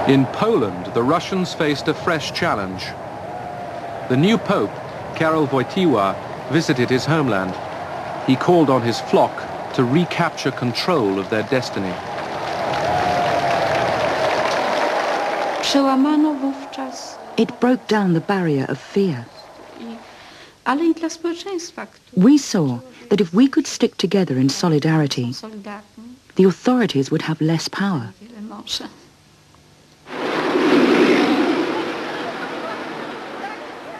In Poland, the Russians faced a fresh challenge. The new pope, Karol Wojtyła, visited his homeland. He called on his flock to recapture control of their destiny. It broke down the barrier of fear. We saw that if we could stick together in solidarity, the authorities would have less power.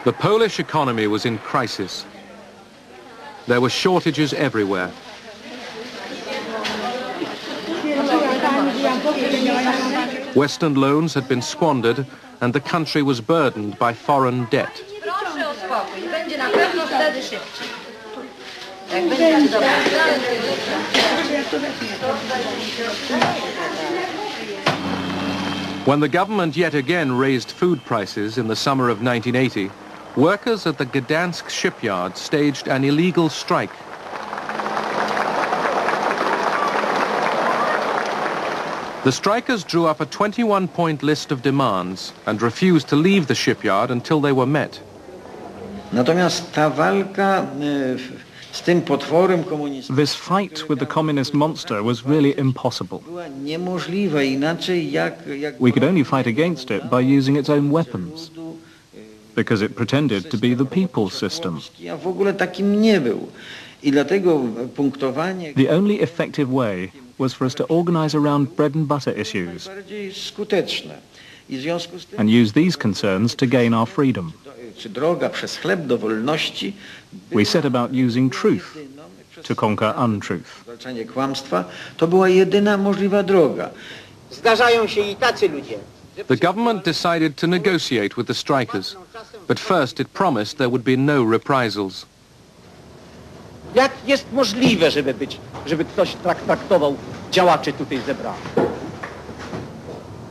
The Polish economy was in crisis. There were shortages everywhere. Western loans had been squandered and the country was burdened by foreign debt. When the government yet again raised food prices in the summer of 1980, workers at the Gdansk shipyard staged an illegal strike. The strikers drew up a 21-point list of demands and refused to leave the shipyard until they were met. Natomiast ta walka z tym potworem komunistycznym. This fight with the communist monster was really impossible. Niemożliwe inaczej jak We could only fight against it by using its own weapons, because it pretended to be the people's system. Ja w ogóle takim nie był. I dlatego punktowanie. The only effective way was for us to organize around bread and butter issues Bardziej skuteczne. I w związku z tym and use these concerns to gain our freedom. czy droga przez chleb do wolności. We set about using truth to conquer untruth. Zwalczanie kłamstwa to była jedyna możliwa droga. Zdarzają się i tacy ludzie. The government decided to negotiate with the strikers, but first it promised there would be no reprisals. Jak jest możliwe, żeby ktoś traktował działaczy tutaj zebranych?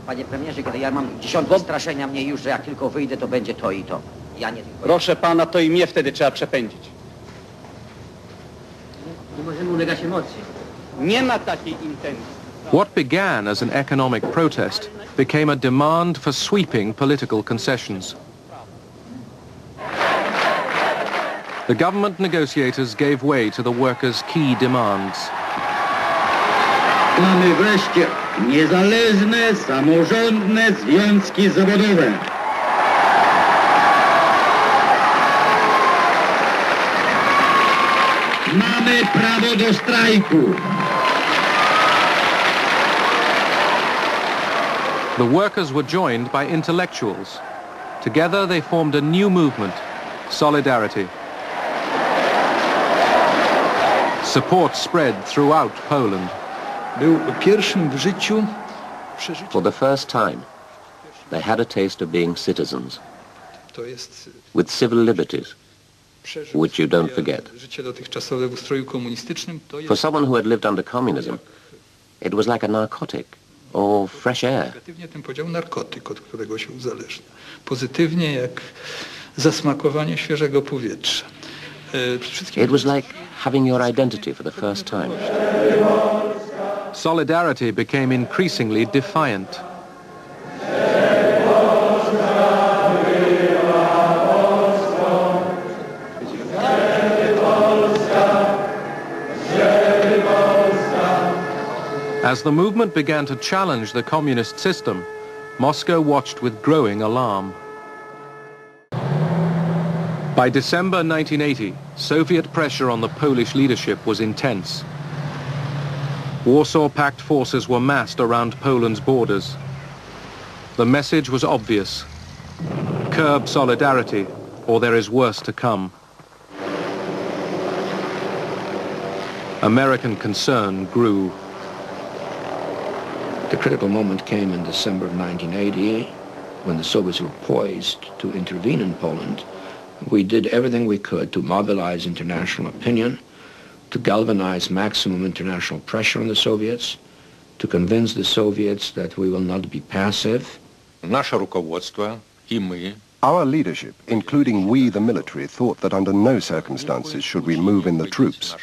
Panie premierze, kiedy ja mam dziesiątki straszenia mnie już, że jak tylko wyjdę, to będzie to i to. Ja nie tylko. Proszę pana, to i mnie wtedy trzeba przepędzić. Nie możemy ulegać emocji. Nie ma takiej intencji. What began as an economic protest became a demand for sweeping political concessions. The government negotiators gave way to the workers' key demands. Mamy wreszcie niezależne, samorządne związki zawodowe. Mamy prawo do strajku. The workers were joined by intellectuals. Together they formed a new movement, Solidarity. Support spread throughout Poland. Był pierwszym w życiu For the first time, they had a taste of being citizens, with civil liberties, which you don't forget. For someone who had lived under communism, it was like a narcotic or fresh air. Narkotyk, od którego się uzależnia. Pozytywnie jak zasmakowanie świeżego powietrza. It was like having your identity for the first time. Solidarity became increasingly defiant. As the movement began to challenge the communist system, Moscow watched with growing alarm. By December 1980, Soviet pressure on the Polish leadership was intense. Warsaw Pact forces were massed around Poland's borders. The message was obvious. Curb solidarity, or there is worse to come. American concern grew. The critical moment came in December of 1980, when the Soviets were poised to intervene in Poland. We did everything we could to mobilize international opinion, to galvanize maximum international pressure on the Soviets, to convince the Soviets that we will not be passive. Our leadership, including we the military, thought that under no circumstances should we move in the troops.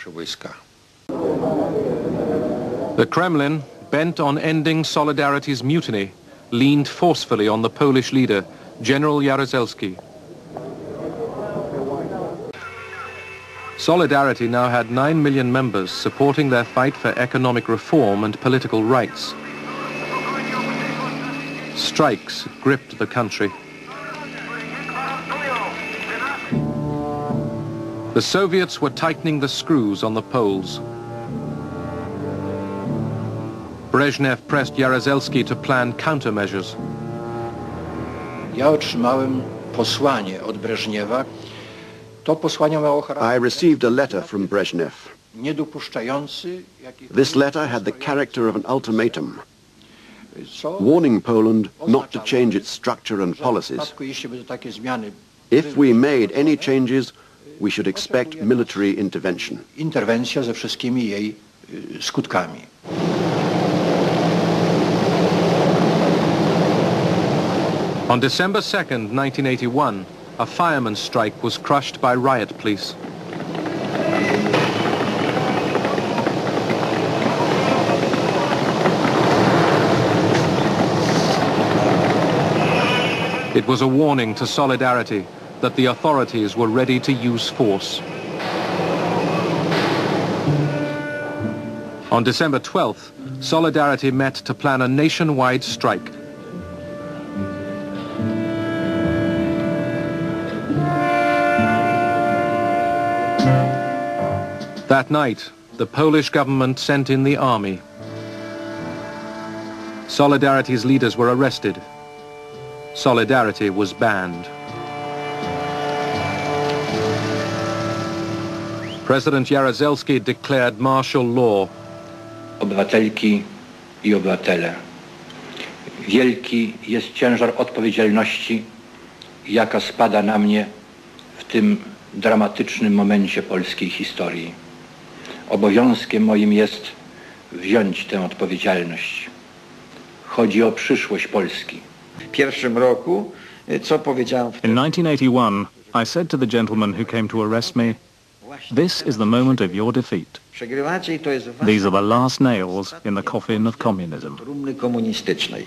The Kremlin, bent on ending Solidarity's mutiny, leaned forcefully on the Polish leader, General Jaruzelski. Solidarity now had 9 million members supporting their fight for economic reform and political rights. Strikes gripped the country. The Soviets were tightening the screws on the Poles. Brezhnev pressed Jaruzelski to plan countermeasures. Ja otrzymałem posłanie od Breżniewa. To posłanie miało charakter I received a letter from Brezhnev. niedopuszczający This letter had the character of an ultimatum, warning Poland not to change its structure and policies. jeśli by takie zmiany If we made any changes, we should expect military intervention. interwencja ze wszystkimi jej skutkami. On December 2nd, 1981, a fireman's strike was crushed by riot police. It was a warning to Solidarity that the authorities were ready to use force. On December 12th, Solidarity met to plan a nationwide strike. That night, the Polish government sent in the army. Solidarity's leaders were arrested. Solidarity was banned. President Jaruzelski declared martial law. Obywatelki i obywatele, wielki jest ciężar odpowiedzialności, jaka spada na mnie w tym dramatycznym momencie polskiej historii. Obowiązkiem moim jest wziąć tę odpowiedzialność. Chodzi o przyszłość Polski. W pierwszym roku, co powiedziałem wtedy? In 1981, I said to the gentleman who came to arrest me, "This is the moment of your defeat. Przegrywacie i to jest These are the last nails in the coffin of communism." trumny komunistycznej.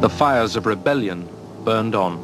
The fires of rebellion burned on.